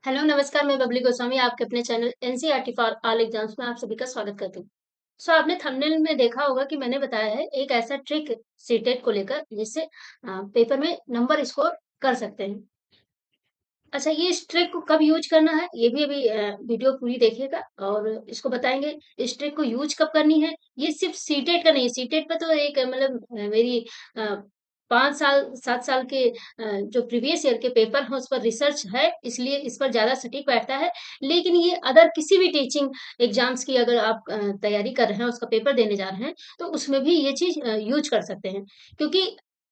Hello नमस्कार, मैं बबली गोस्वामी आपके अपने channel NCERT for all exams में आप सभी का स्वागत करती हूँ। आपने थंबनेल में देखा होगा कि मैंने बताया है एक ऐसा ट्रिक सीटेट को लेकर जिससे पेपर में नंबर स्कोर कर सकते हैं। अच्छा, ये इस ट्रिक को कब यूज करना है ये भी अभी वीडियो पूरी देखिएगा और इसको बताएंगे इस ट्रिक को यूज कब करनी है। ये सिर्फ सीटेट का नहीं है, सीटेट पे तो एक मेरी 5 साल 7 साल के जो प्रीवियस ईयर के पेपर हैं उस पर रिसर्च है, इसलिए इस पर ज्यादा सटीक बैठता है। लेकिन ये अदर किसी भी टीचिंग एग्जाम्स की अगर आप तैयारी कर रहे हैं, उसका पेपर देने जा रहे हैं, तो उसमें भी ये चीज यूज कर सकते हैं। क्योंकि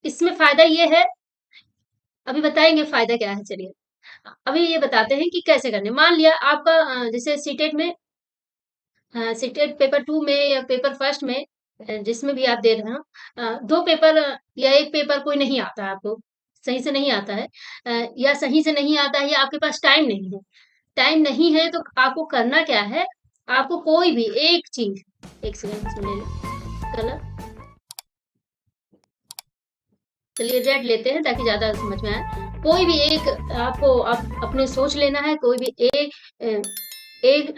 इसमें फायदा ये है, अभी बताएंगे फायदा क्या है। चलिए अभी ये बताते हैं कि कैसे करने। मान लिया आपका जैसे सीटेट में सीटेट पेपर 2 में या पेपर फर्स्ट में जिसमें भी आप दे रहे हो, 2 पेपर या 1 पेपर कोई नहीं आता है आपको, सही से नहीं आता है, या सही से नहीं आता है या आपके पास टाइम नहीं है। टाइम नहीं है तो आपको करना क्या है, आपको कोई भी एक चीज़, 1 सेकंड इसमें ले लें कलर, चलिए रेड लेते हैं ताकि ज़्यादा समझ में आए। कोई भी एक आपको आप अपने सोच लेना है, कोई भी एक एक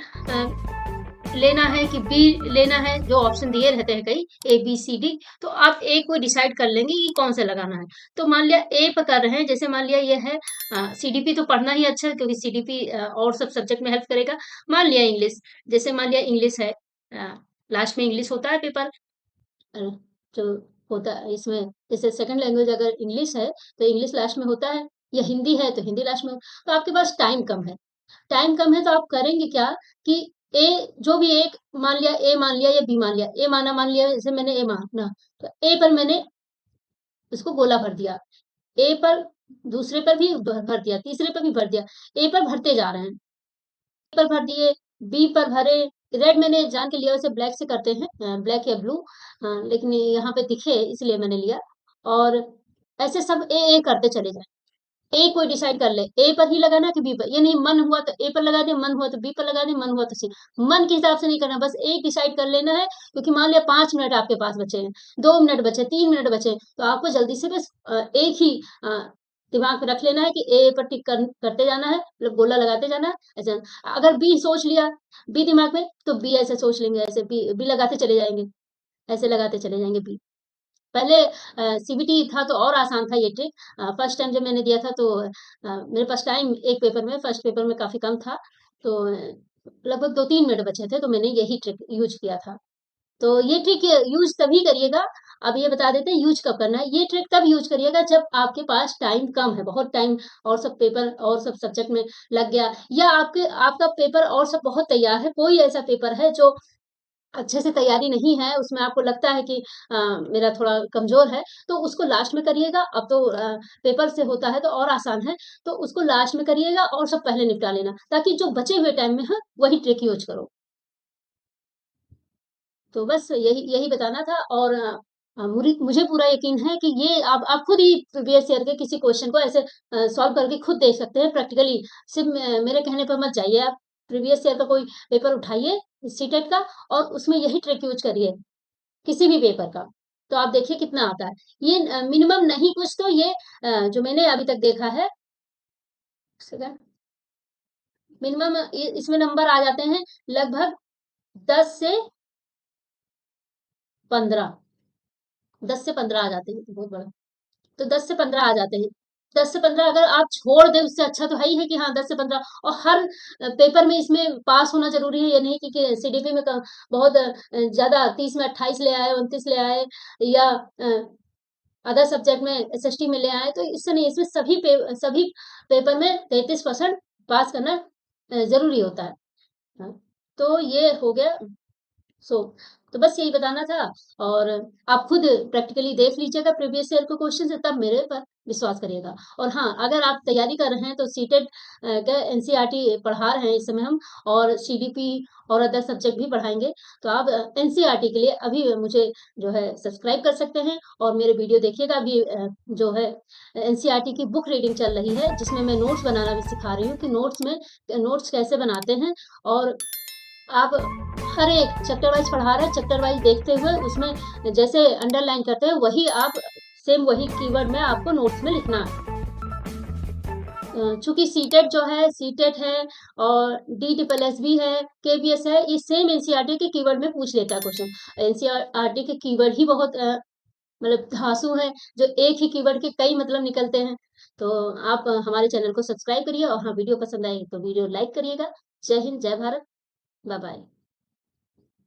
लेना है कि बी लेना है, जो ऑप्शन दिए रहते हैं कई ए बी सी डी, तो आप ए को डिसाइड कर लेंगे कि कौन सा लगाना है। तो मान लिया ए पर कर रहे हैं, जैसे मान लिया ये है सीडीपी, तो पढ़ना ही अच्छा है क्योंकि सीडीपी और सब सब्जेक्ट में हेल्प करेगा। मान लिया इंग्लिश, जैसे मान लिया इंग्लिश है, लास्ट में इंग्लिश होता है पेपर, अ, जो होता है इसमें, जैसे सेकंड लैंग्वेज अगर इंग्लिश है तो इंग्लिश लास्ट में होता है, या हिंदी है तो हिंदी लास्ट में तो आपके पास टाइम कम है। टाइम कम है तो आप करेंगे क्या कि ए, जो भी एक मान लिया, ए मान लिया या बी मान लिया, ए माना, मान लिया जैसे मैंने ए माना, तो ए पर मैंने उसको गोला भर दिया, ए पर दूसरे पर भी भर दिया, तीसरे पर भी भर दिया, ए पर भरते जा रहे हैं, पर भर दिए, बी पर भरे। रेड मैंने जान के लिया, वैसे ब्लैक से करते हैं, ब्लैक या ब्लू, लेकिन यहाँ पे दिखे इसलिए मैंने लिया। और ऐसे सब ए करते चले जाए। ए कोई डिसाइड कर ले, ए पर ही लगाना कि बी पर, ये नहीं मन हुआ तो ए पर लगा दे, मन हुआ तो बी पर लगा दे, मन हुआ तो सी। मन के हिसाब से नहीं करना, बस एक डिसाइड कर लेना है। क्योंकि मान लिया 5 मिनट आपके पास बचे हैं, 2 मिनट बचे, 3 मिनट बचे, तो आपको जल्दी से बस एक ही दिमाग में रख लेना है कि ए पर टिक करते जाना है, मतलब गोला लगाते जाना है ऐसे। अगर बी सोच लिया, बी दिमाग में, तो बी ऐसे सोच लेंगे, ऐसे बी बी लगाते चले जाएंगे, ऐसे लगाते चले जाएंगे बी। पहले सीबीटी था तो और आसान था ये ट्रिक। फर्स्ट टाइम जब मैंने दिया था तो मेरे पास टाइम एक पेपर में, फर्स्ट पेपर में काफ़ी कम था, तो लगभग 2-3 मिनट बचे थे, तो मैंने यही ट्रिक यूज़ किया था। तो ये ट्रिक यूज़ तभी करिएगा। अब ये बता देते हैं यूज़ कब करना है। ये ट्रिक तब यूज़ करिएगा जब आपके पास टाइम कम है, बहुत टाइम और सब पेपर और सब सब्जेक्ट में लग गया, या आपका पेपर और सब बहुत तैयार है, कोई ऐसा पेपर है जो अच्छे से तैयारी नहीं है, उसमें आपको लगता है कि मेरा थोड़ा कमज़ोर है, तो उसको लास्ट में करिएगा। अब तो पेपर से होता है तो और आसान है, तो उसको लास्ट में करिएगा और सब पहले निपटा लेना, ताकि जो बचे हुए टाइम में है, वही ट्रिक यूज़ करो। तो बस यही यही बताना था। और मुझे पूरा यकीन है कि ये आप खुद ही प्रीवियस ईयर के किसी क्वेश्चन को ऐसे सॉल्व करके खुद देख सकते हैं प्रैक्टिकली। सिर्फ मेरे कहने पर मत जाइए, आप प्रीवियस ईयर का कोई पेपर उठाइए सीटेट का, और उसमें यही ट्रिक यूज करिए, किसी भी पेपर का, तो आप देखिए कितना आता है। ये मिनिमम नहीं कुछ तो ये जो मैंने अभी तक देखा है, मिनिमम इसमें नंबर आ जाते हैं लगभग 10 से 15, 10 से 15 आ जाते हैं, तो बहुत बड़ा। तो 10 से 15 आ जाते हैं। 10 से 15 अगर आप छोड़ दें, उससे अच्छा तो है ही है कि हाँ 10 से 15। और हर पेपर में इसमें पास होना ज़रूरी है, ये नहीं कि सीडीपी में बहुत ज़्यादा 30 में 28 ले आए, 29 ले आए, या अदर सब्जेक्ट में एसएसटी में ले आए, तो इससे नहीं, इसमें सभी पेपर में 33% पास करना ज़रूरी होता है। हाँ, तो ये हो गया। सो तो बस यही बताना था। और आप खुद प्रैक्टिकली देख लीजिएगा प्रीवियस ईयर के क्वेश्चन से, तब मेरे पर विश्वास करिएगा। और हाँ, अगर आप तैयारी कर रहे हैं तो सीटेट का एनसीईआरटी पढ़ा रहे हैं इस समय हम, और सीडीपी और अदर सब्जेक्ट भी पढ़ाएंगे। तो आप एनसीईआरटी के लिए अभी मुझे जो है सब्सक्राइब कर सकते हैं और मेरे वीडियो देखिएगा। अभी जो है एनसीईआरटी की बुक रीडिंग चल रही है, जिसमें मैं नोट्स बनाना भी सिखा रही हूँ कि नोट्स कैसे बनाते हैं। और आप हर एक चैप्टर वाइज पढ़ा रहे हैं, चैप्टर वाइज देखते हुए उसमें जैसे अंडरलाइन करते हैं, वही आप सेम वही कीवर्ड में आपको नोट्स में लिखना है। चूँकि सीटेट जो है, सीटेट है और DSSS भी है, KVS है, ये सेम एनसीईआरटी के कीवर्ड में पूछ लेता है क्वेश्चन। एनसीईआरटी के कीवर्ड ही बहुत मतलब धांसू हैं, जो एक ही कीवर्ड के कई मतलब निकलते हैं। तो आप हमारे चैनल को सब्सक्राइब करिए और हाँ, वीडियो पसंद आए तो वीडियो लाइक करिएगा। जय हिंद, जय भारत, बाय बाय।